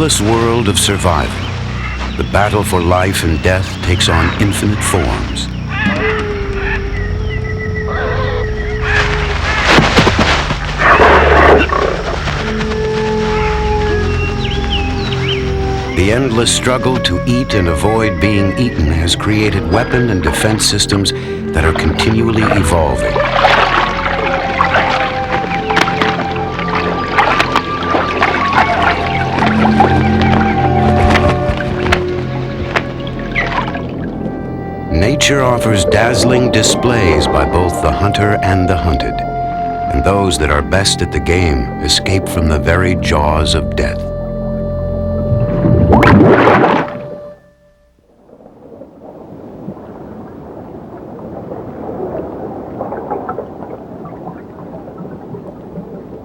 ruthless world of survival, the battle for life and death takes on infinite forms. The endless struggle to eat and avoid being eaten has created weapon and defense systems that are continually evolving. Nature offers dazzling displays by both the hunter and the hunted, and those that are best at the game escape from the very jaws of death.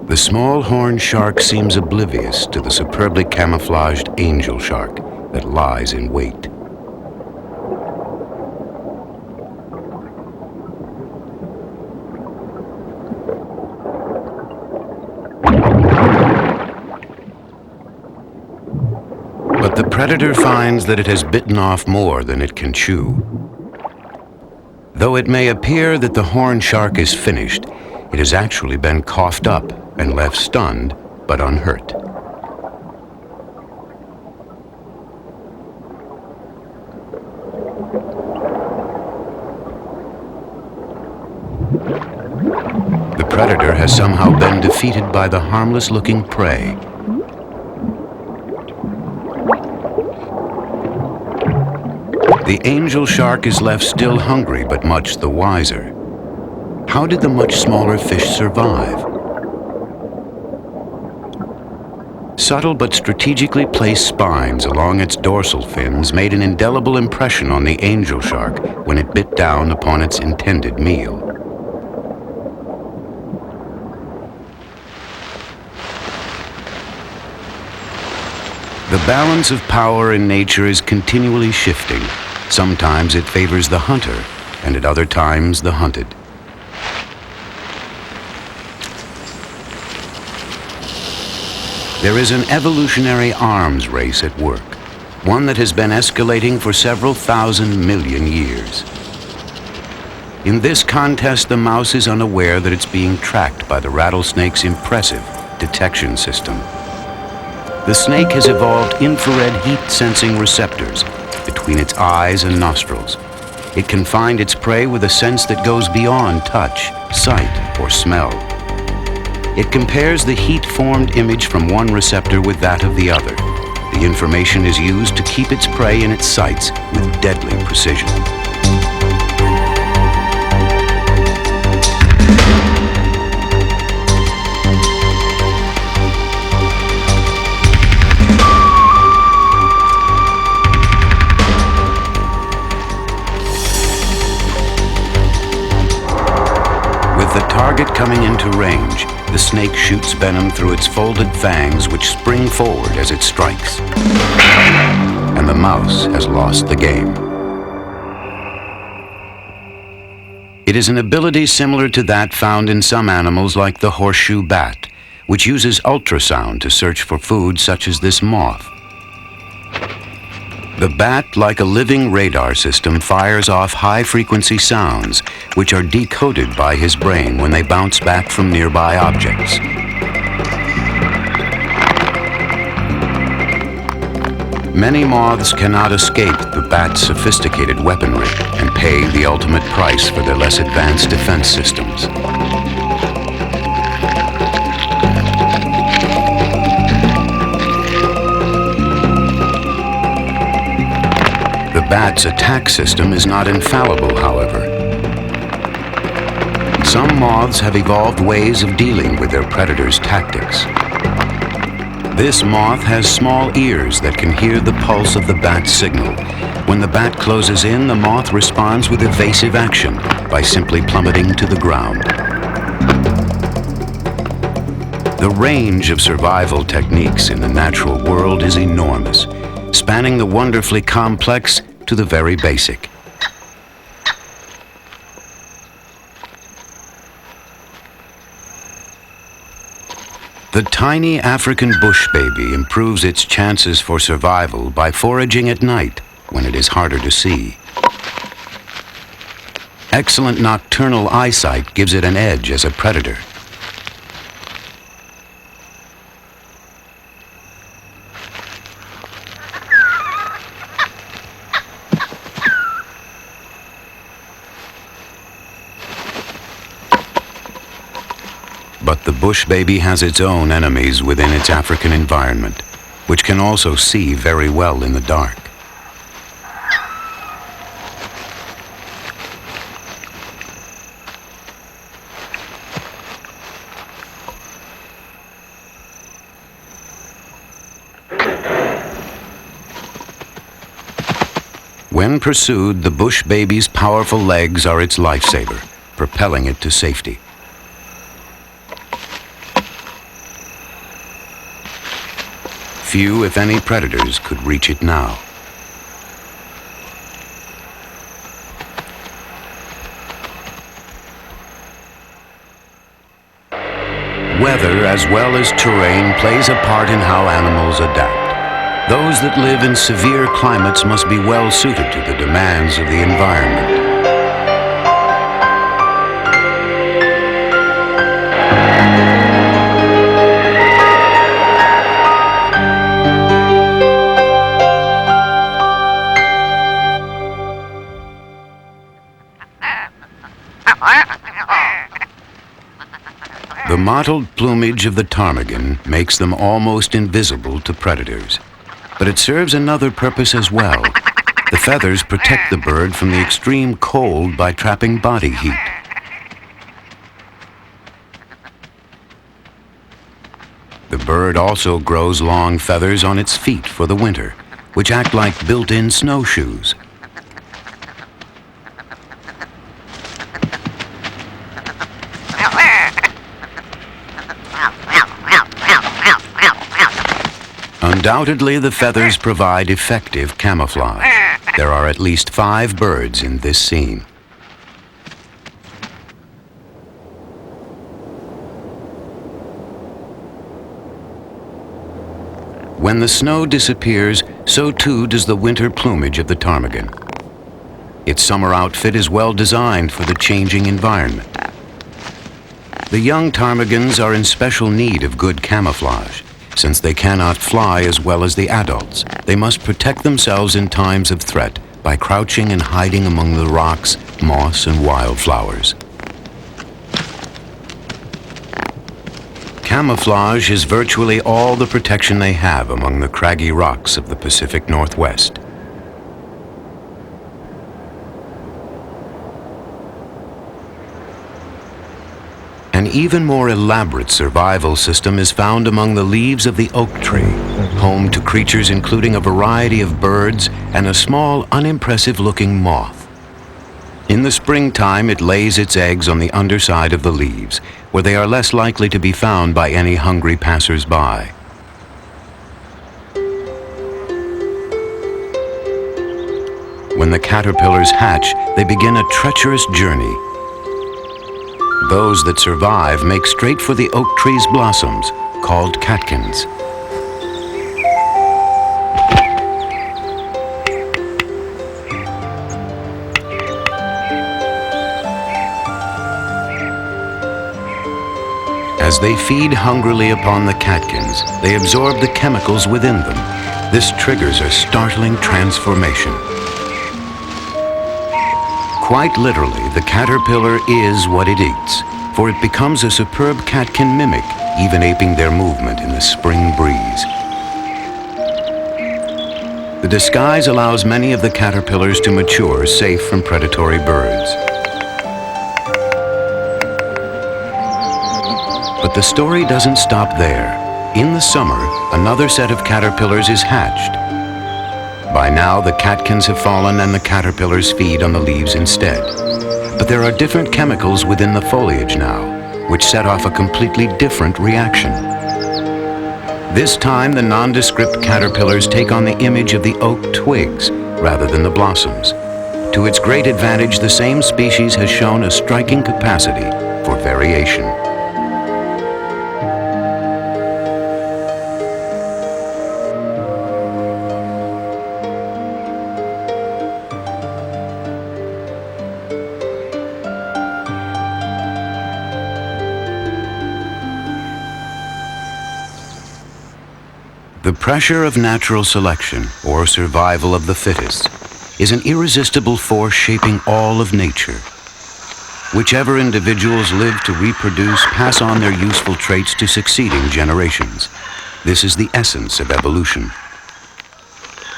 The small horned shark seems oblivious to the superbly camouflaged angel shark that lies in wait. But the predator finds that it has bitten off more than it can chew. Though it may appear that the horned shark is finished, it has actually been coughed up and left stunned, but unhurt. The predator has somehow been defeated by the harmless-looking prey. The angel shark is left still hungry, but much the wiser. How did the much smaller fish survive? Subtle but strategically placed spines along its dorsal fins made an indelible impression on the angel shark when it bit down upon its intended meal. The balance of power in nature is continually shifting. Sometimes it favors the hunter, and at other times the hunted. There is an evolutionary arms race at work, one that has been escalating for several thousand million years. In this contest, the mouse is unaware that it's being tracked by the rattlesnake's impressive detection system. The snake has evolved infrared heat-sensing receptors between its eyes and nostrils. It can find its prey with a sense that goes beyond touch, sight, or smell. It compares the heat-formed image from one receptor with that of the other. The information is used to keep its prey in its sights with deadly precision. With the target coming into range, the snake shoots venom through its folded fangs, which spring forward as it strikes. And the mouse has lost the game. It is an ability similar to that found in some animals like the horseshoe bat, which uses ultrasound to search for food such as this moth. The bat, like a living radar system, fires off high-frequency sounds, which are decoded by his brain when they bounce back from nearby objects. Many moths cannot escape the bat's sophisticated weaponry and pay the ultimate price for their less advanced defense systems. The bat's attack system is not infallible, however. Some moths have evolved ways of dealing with their predators' tactics. This moth has small ears that can hear the pulse of the bat's signal. When the bat closes in, the moth responds with evasive action by simply plummeting to the ground. The range of survival techniques in the natural world is enormous, spanning the wonderfully complex to the very basic. The tiny African bush baby improves its chances for survival by foraging at night when it is harder to see. Excellent nocturnal eyesight gives it an edge as a predator. But the bush baby has its own enemies within its African environment, which can also see very well in the dark. When pursued, the bush baby's powerful legs are its lifesaver, propelling it to safety. Few, if any, predators could reach it now. Weather, as well as terrain, plays a part in how animals adapt. Those that live in severe climates must be well suited to the demands of the environment. The mottled plumage of the ptarmigan makes them almost invisible to predators. But it serves another purpose as well. The feathers protect the bird from the extreme cold by trapping body heat. The bird also grows long feathers on its feet for the winter, which act like built-in snowshoes. Undoubtedly, the feathers provide effective camouflage. There are at least 5 birds in this scene. When the snow disappears, so too does the winter plumage of the ptarmigan. Its summer outfit is well designed for the changing environment. The young ptarmigans are in special need of good camouflage. Since they cannot fly as well as the adults, they must protect themselves in times of threat by crouching and hiding among the rocks, moss, and wildflowers. Camouflage is virtually all the protection they have among the craggy rocks of the Pacific Northwest. An even more elaborate survival system is found among the leaves of the oak tree, home to creatures including a variety of birds and a small, unimpressive-looking moth. In the springtime, it lays its eggs on the underside of the leaves, where they are less likely to be found by any hungry passers-by. When the caterpillars hatch, they begin a treacherous journey. Those that survive make straight for the oak tree's blossoms, called catkins. As they feed hungrily upon the catkins, they absorb the chemicals within them. This triggers a startling transformation. Quite literally, the caterpillar is what it eats, for it becomes a superb catkin mimic, even aping their movement in the spring breeze. The disguise allows many of the caterpillars to mature safe from predatory birds. But the story doesn't stop there. In the summer, another set of caterpillars is hatched. By now, the catkins have fallen and the caterpillars feed on the leaves instead. But there are different chemicals within the foliage now, which set off a completely different reaction. This time, the nondescript caterpillars take on the image of the oak twigs rather than the blossoms. To its great advantage, the same species has shown a striking capacity for variation. pressure of natural selection, or survival of the fittest, is an irresistible force shaping all of nature. Whichever individuals live to reproduce pass on their useful traits to succeeding generations. This is the essence of evolution.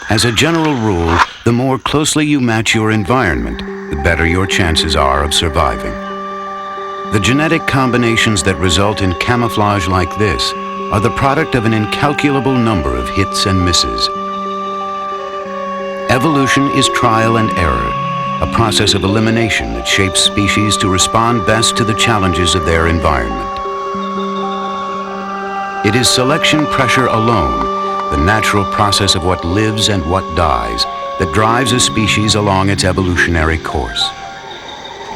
As a general rule, the more closely you match your environment, the better your chances are of surviving. The genetic combinations that result in camouflage like this are the product of an incalculable number of hits and misses. Evolution is trial and error, a process of elimination that shapes species to respond best to the challenges of their environment. It is selection pressure alone, the natural process of what lives and what dies, that drives a species along its evolutionary course.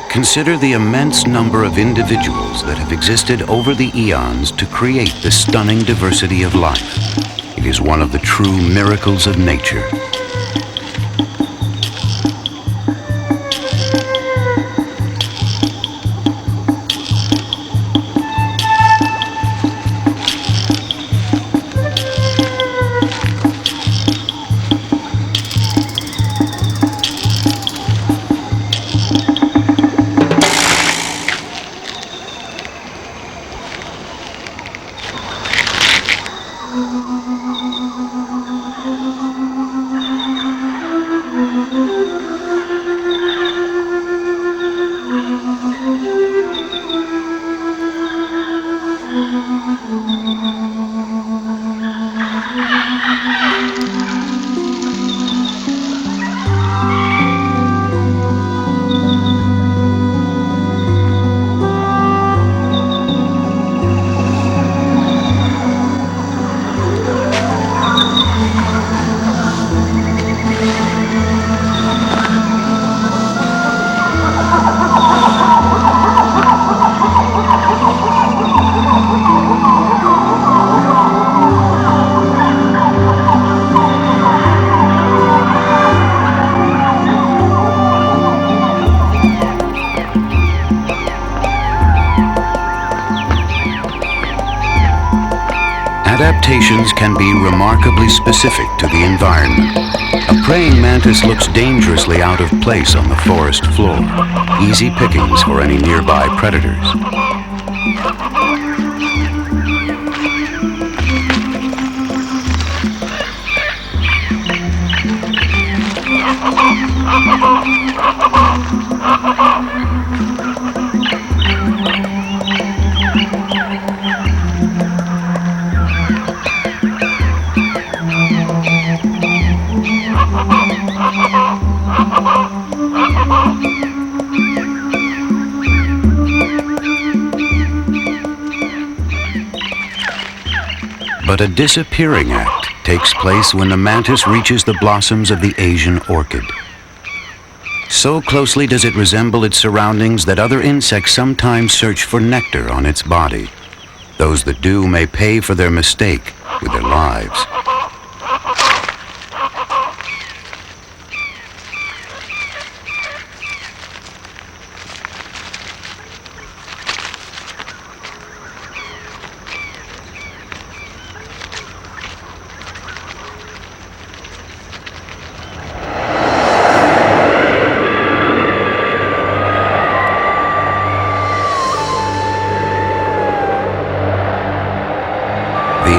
Consider the immense number of individuals that have existed over the eons to create the stunning diversity of life. It is one of the true miracles of nature. Adaptations can be remarkably specific to the environment. A praying mantis looks dangerously out of place on the forest floor, easy pickings for any nearby predators. But a disappearing act takes place when the mantis reaches the blossoms of the Asian orchid. So closely does it resemble its surroundings that other insects sometimes search for nectar on its body. Those that do may pay for their mistake with their lives.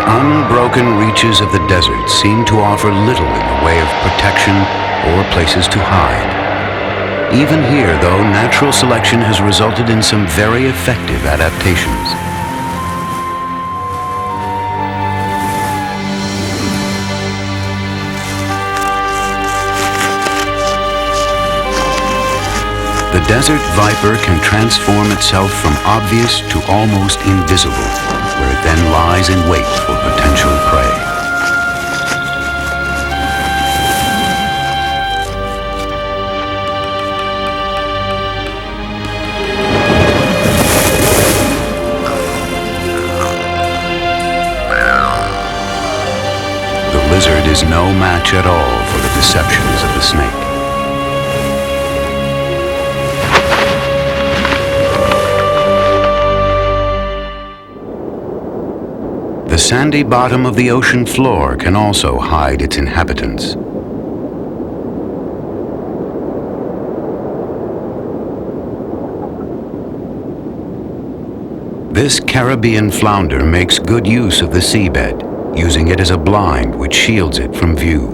Unbroken reaches of the desert seem to offer little in the way of protection or places to hide. Even here, though, natural selection has resulted in some very effective adaptations. The desert viper can transform itself from obvious to almost invisible, where it then lies in wait for potential prey. The lizard is no match at all for the deceptions of the snake. The sandy bottom of the ocean floor can also hide its inhabitants. This Caribbean flounder makes good use of the seabed, using it as a blind which shields it from view.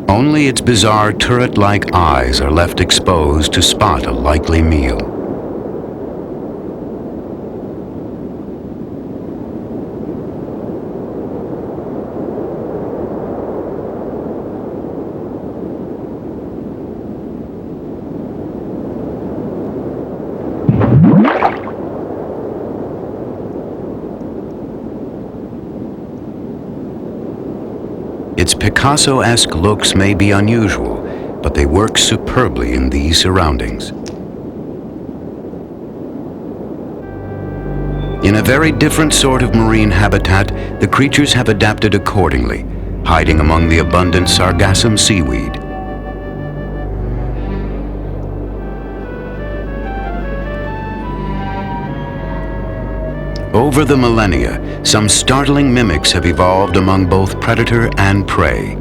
Only its bizarre turret-like eyes are left exposed to spot a likely meal. Its Picasso-esque looks may be unusual, but they work superbly in these surroundings. In a very different sort of marine habitat, the creatures have adapted accordingly, hiding among the abundant sargassum seaweed. Over the millennia, some startling mimics have evolved among both predator and prey.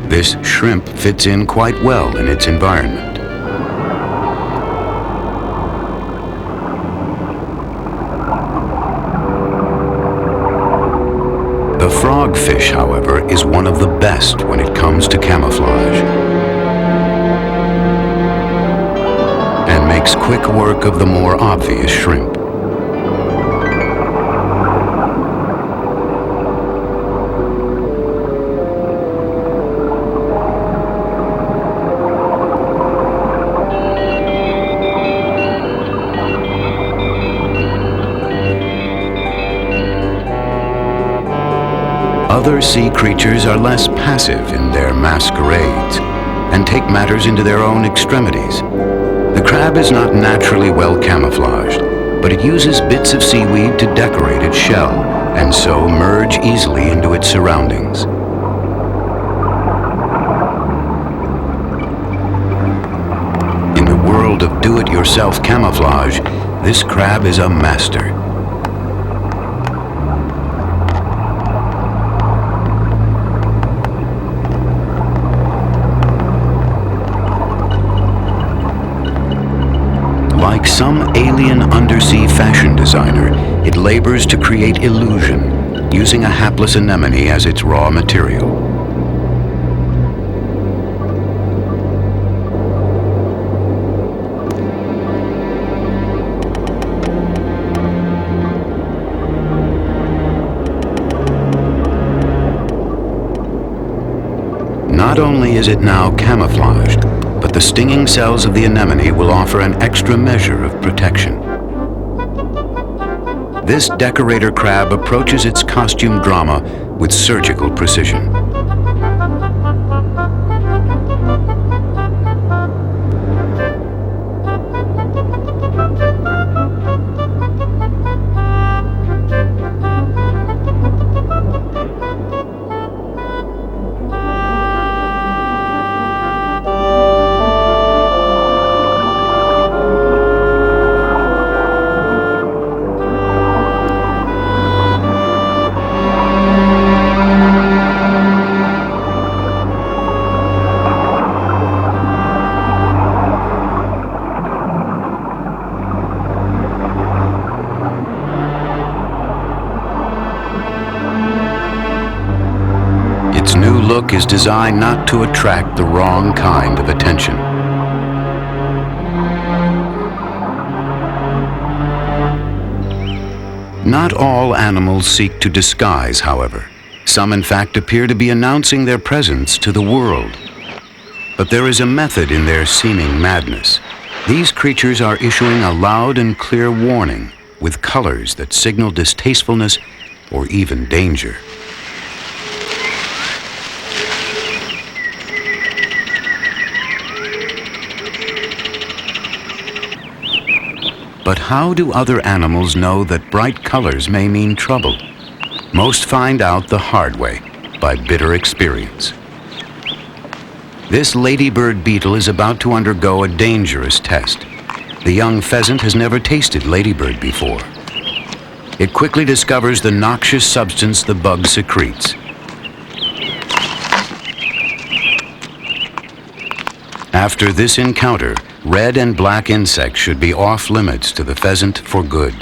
This shrimp fits in quite well in its environment. The frogfish, however, is one of the best when it comes to camouflage, and makes quick work of the more obvious shrimp. Other sea creatures are less passive in their masquerades and take matters into their own extremities. The crab is not naturally well camouflaged, but it uses bits of seaweed to decorate its shell and so merge easily into its surroundings. In the world of do-it-yourself camouflage, this crab is a master. Like some alien undersea fashion designer, it labors to create illusion, using a hapless anemone as its raw material. Not only is it now camouflaged, but the stinging cells of the anemone will offer an extra measure of protection. This decorator crab approaches its costume drama with surgical precision. Its new look is designed not to attract the wrong kind of attention. Not all animals seek to disguise, however. Some, in fact, appear to be announcing their presence to the world. But there is a method in their seeming madness. These creatures are issuing a loud and clear warning with colors that signal distastefulness or even danger. But how do other animals know that bright colors may mean trouble? Most find out the hard way, by bitter experience. This ladybird beetle is about to undergo a dangerous test. The young pheasant has never tasted ladybird before. It quickly discovers the noxious substance the bug secretes. After this encounter, red and black insects should be off limits to the pheasant for good.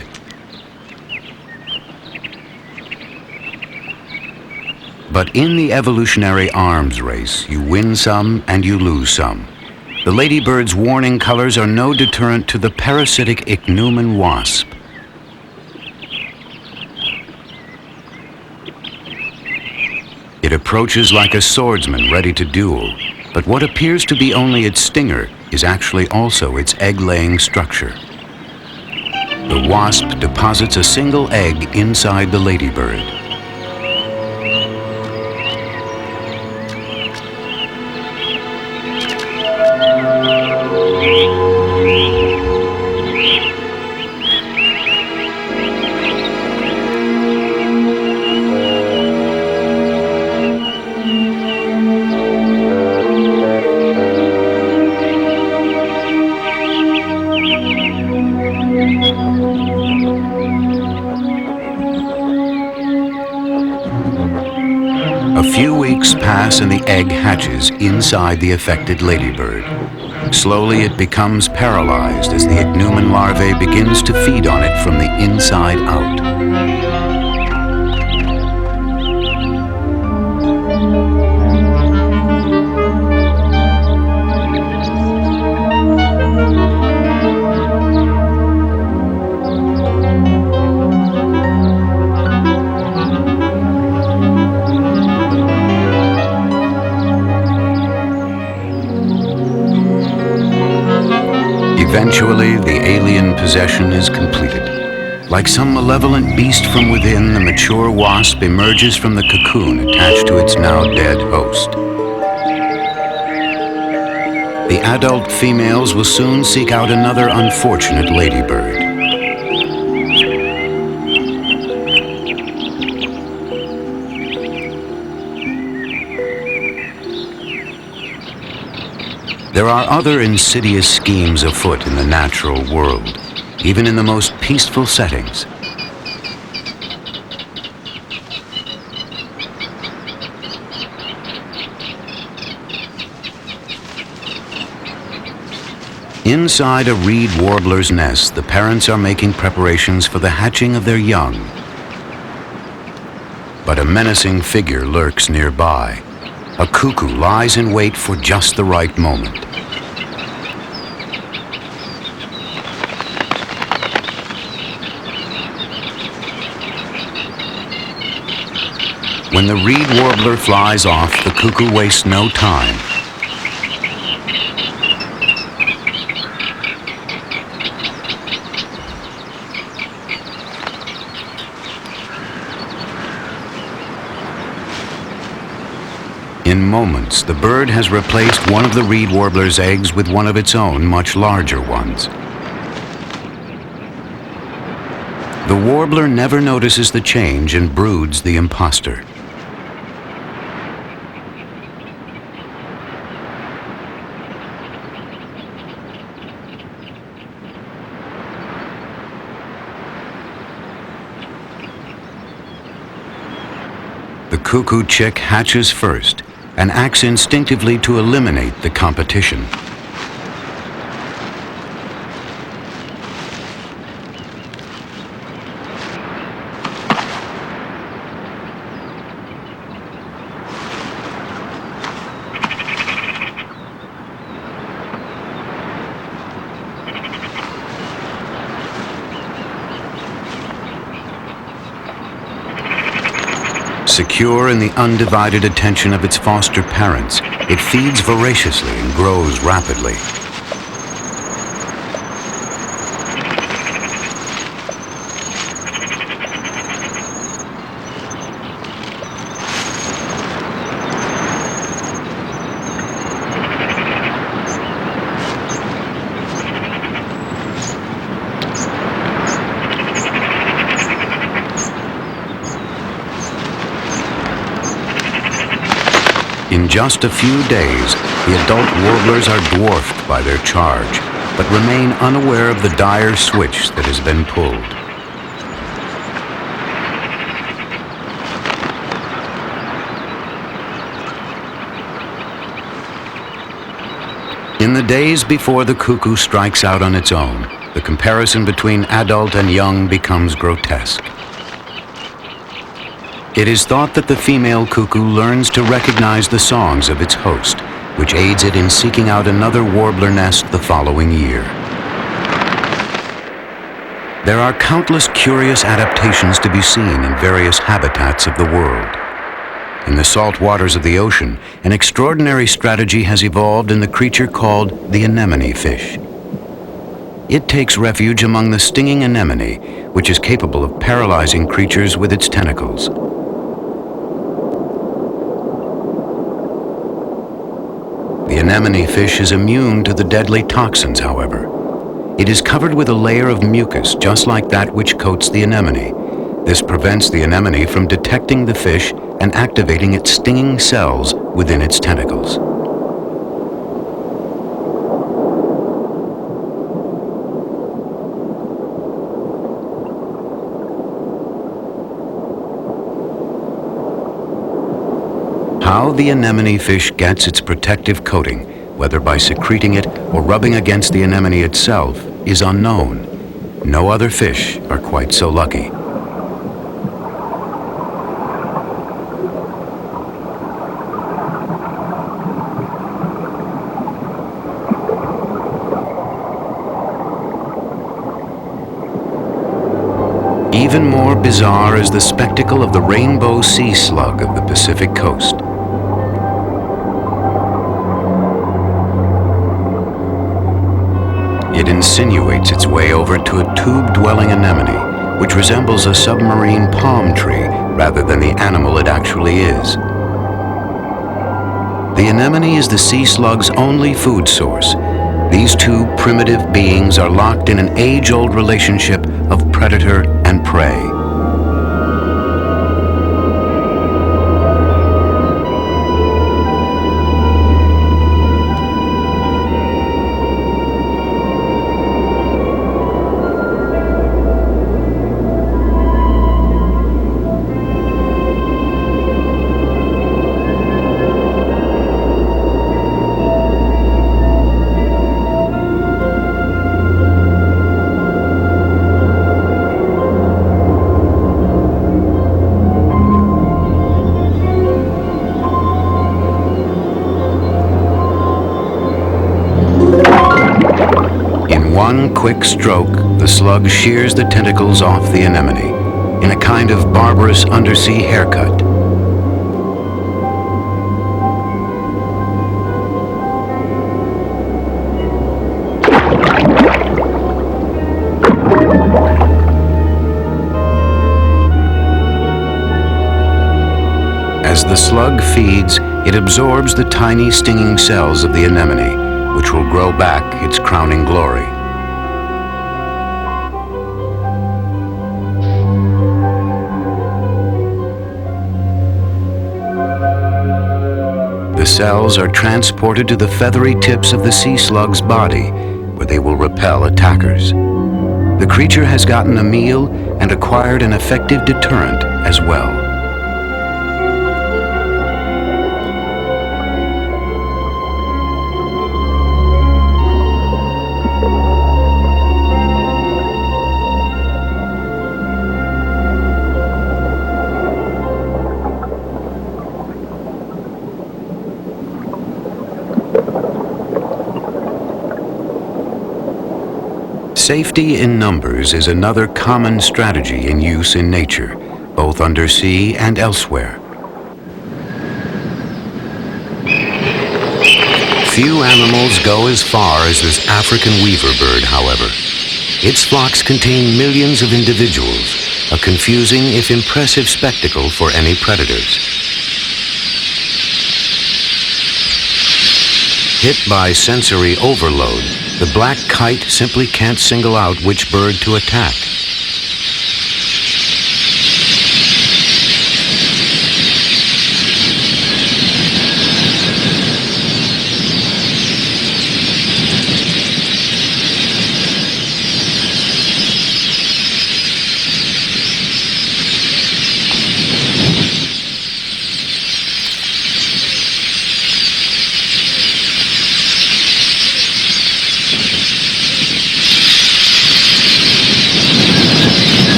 But in the evolutionary arms race, you win some and you lose some. The ladybird's warning colors are no deterrent to the parasitic ichneumon wasp. It approaches like a swordsman ready to duel, but what appears to be only its stinger is actually also its egg-laying structure. The wasp deposits a single egg inside the ladybird. A few weeks pass and the egg hatches inside the affected ladybird. Slowly it becomes paralyzed as the ichneumon larvae begins to feed on it from the inside out. Eventually, the alien possession is completed. Like some malevolent beast from within, the mature wasp emerges from the cocoon attached to its now dead host. The adult females will soon seek out another unfortunate ladybird. There are other insidious schemes afoot in the natural world, even in the most peaceful settings. Inside a reed warbler's nest, the parents are making preparations for the hatching of their young. But a menacing figure lurks nearby. A cuckoo lies in wait for just the right moment. When the reed warbler flies off, the cuckoo wastes no time. In moments, the bird has replaced one of the reed warbler's eggs with one of its own, much larger ones. The warbler never notices the change and broods the imposter. The cuckoo chick hatches first and acts instinctively to eliminate the competition. Secure in the undivided attention of its foster parents, it feeds voraciously and grows rapidly. In just a few days, the adult warblers are dwarfed by their charge, but remain unaware of the dire switch that has been pulled. In the days before the cuckoo strikes out on its own, the comparison between adult and young becomes grotesque. It is thought that the female cuckoo learns to recognize the songs of its host, which aids it in seeking out another warbler nest the following year. There are countless curious adaptations to be seen in various habitats of the world. In the salt waters of the ocean, an extraordinary strategy has evolved in the creature called the anemone fish. It takes refuge among the stinging anemone, which is capable of paralyzing creatures with its tentacles. The anemone fish is immune to the deadly toxins, however. It is covered with a layer of mucus just like that which coats the anemone. This prevents the anemone from detecting the fish and activating its stinging cells within its tentacles. How the anemone fish gets its protective coating, whether by secreting it or rubbing against the anemone itself, is unknown. No other fish are quite so lucky. Even more bizarre is the spectacle of the rainbow sea slug of the Pacific coast. It insinuates its way over to a tube-dwelling anemone, which resembles a submarine palm tree rather than the animal it actually is. The anemone is the sea slug's only food source. These two primitive beings are locked in an age-old relationship of predator and prey. One quick stroke, the slug shears the tentacles off the anemone in a kind of barbarous undersea haircut. As the slug feeds, it absorbs the tiny stinging cells of the anemone, which will grow back its crowning glory. The cells are transported to the feathery tips of the sea slug's body, where they will repel attackers. The creature has gotten a meal and acquired an effective deterrent as well. Safety in numbers is another common strategy in use in nature, both undersea and elsewhere. Few animals go as far as this African weaver bird, however. Its flocks contain millions of individuals, a confusing if impressive spectacle for any predators. Hit by sensory overload, the black kite simply can't single out which bird to attack.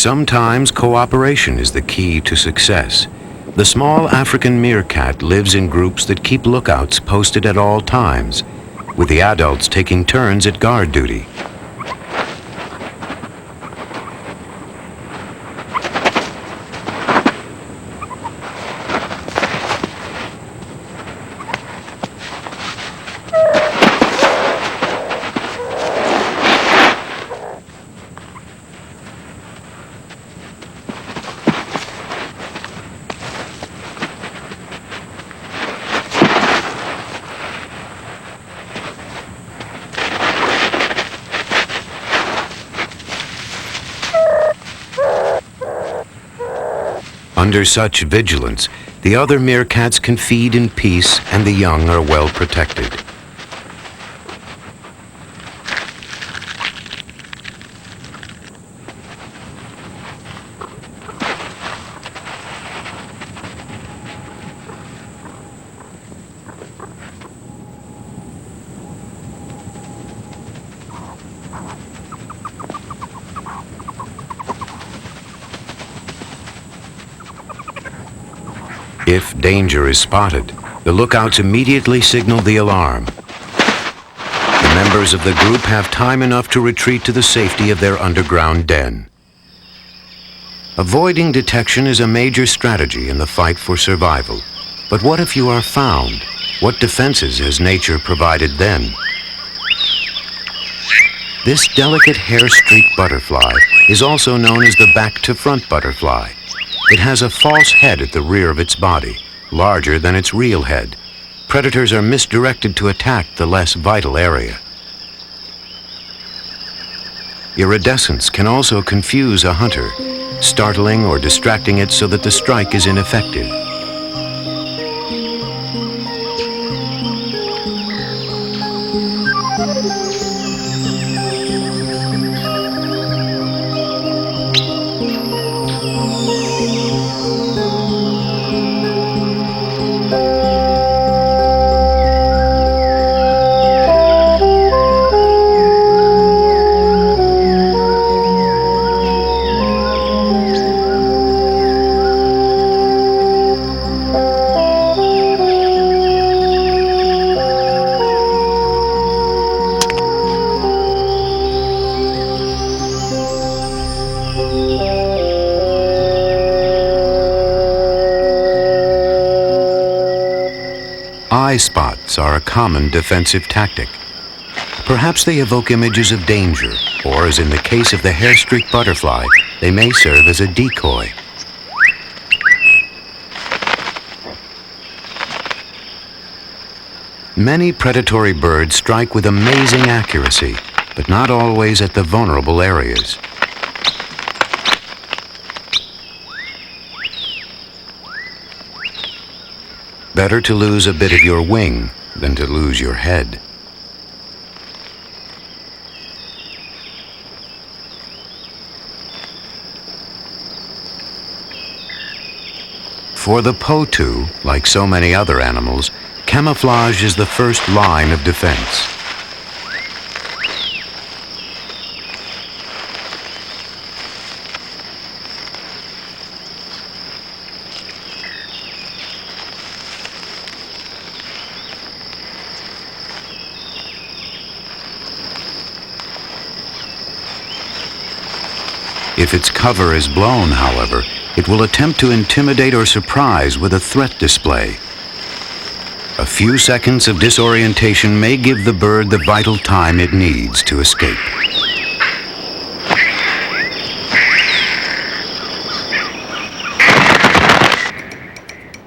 Sometimes cooperation is the key to success. The small African meerkat lives in groups that keep lookouts posted at all times, with the adults taking turns at guard duty. Under such vigilance, the other meerkats can feed in peace and the young are well protected. If danger is spotted, the lookouts immediately signal the alarm. The members of the group have time enough to retreat to the safety of their underground den. Avoiding detection is a major strategy in the fight for survival. But what if you are found? What defenses has nature provided then? This delicate hair-streaked butterfly is also known as the back-to-front butterfly. It has a false head at the rear of its body, larger than its real head. Predators are misdirected to attack the less vital area. Iridescence can also confuse a hunter, startling or distracting it so that the strike is ineffective. Eye spots are a common defensive tactic. Perhaps they evoke images of danger, or as in the case of the hair-streaked butterfly, they may serve as a decoy. Many predatory birds strike with amazing accuracy, but not always at the vulnerable areas. Better to lose a bit of your wing than to lose your head. For the potu, like so many other animals, camouflage is the first line of defense. If its cover is blown, however, it will attempt to intimidate or surprise with a threat display. A few seconds of disorientation may give the bird the vital time it needs to escape.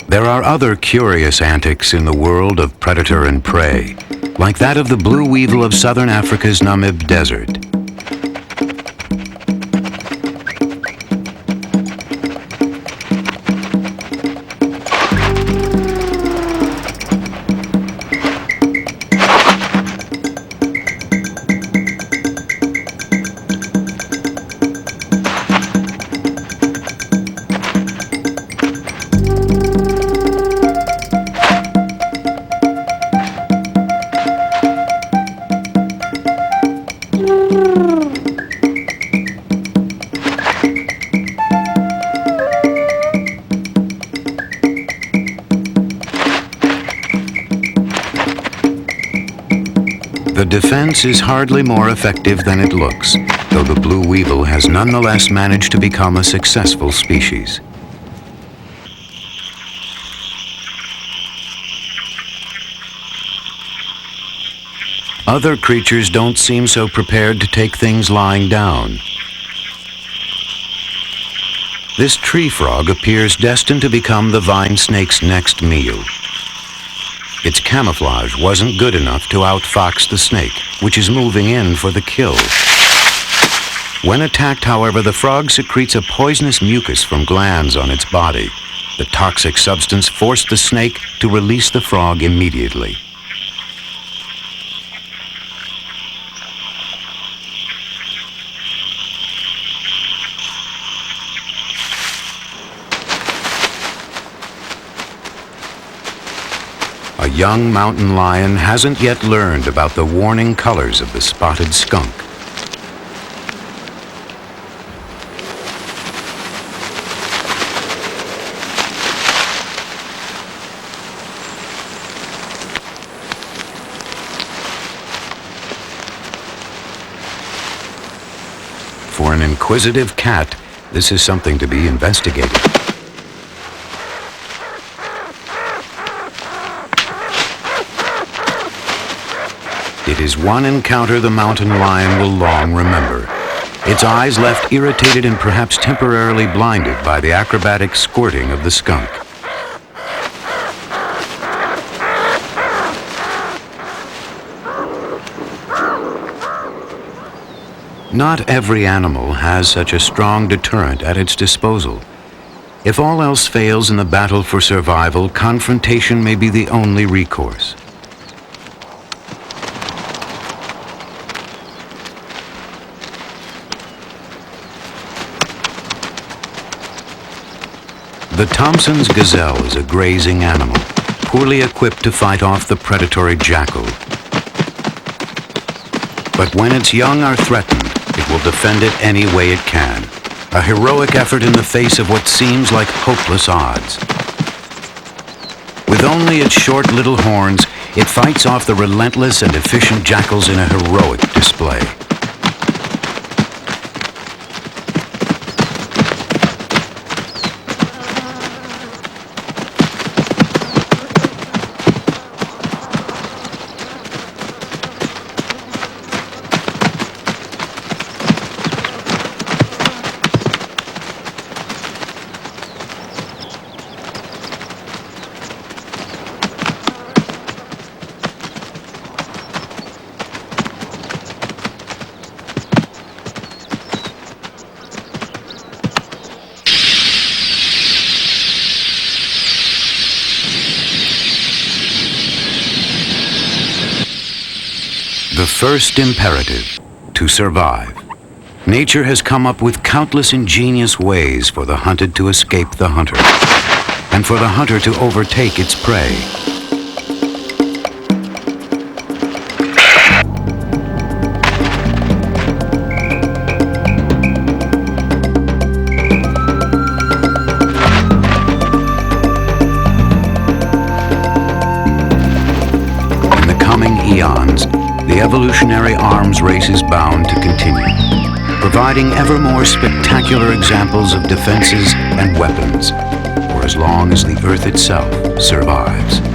There are other curious antics in the world of predator and prey, like that of the blue weevil of southern Africa's Namib Desert. The defense is hardly more effective than it looks, though the blue weevil has nonetheless managed to become a successful species. Other creatures don't seem so prepared to take things lying down. This tree frog appears destined to become the vine snake's next meal. Its camouflage wasn't good enough to outfox the snake, which is moving in for the kill. When attacked, however, the frog secretes a poisonous mucus from glands on its body. The toxic substance forced the snake to release the frog immediately. A young mountain lion hasn't yet learned about the warning colors of the spotted skunk. For an inquisitive cat, this is something to be investigated. It is one encounter the mountain lion will long remember. Its eyes left irritated and perhaps temporarily blinded by the acrobatic squirting of the skunk. Not every animal has such a strong deterrent at its disposal. If all else fails in the battle for survival, confrontation may be the only recourse. The Thompson's gazelle is a grazing animal, poorly equipped to fight off the predatory jackal. But when its young are threatened, it will defend it any way it can. A heroic effort in the face of what seems like hopeless odds. With only its short little horns, it fights off the relentless and efficient jackals in a heroic display. The first imperative, to survive. Nature has come up with countless ingenious ways for the hunted to escape the hunter, and for the hunter to overtake its prey. In the coming eons, the evolutionary arms race is bound to continue, providing ever more spectacular examples of defenses and weapons for as long as the Earth itself survives.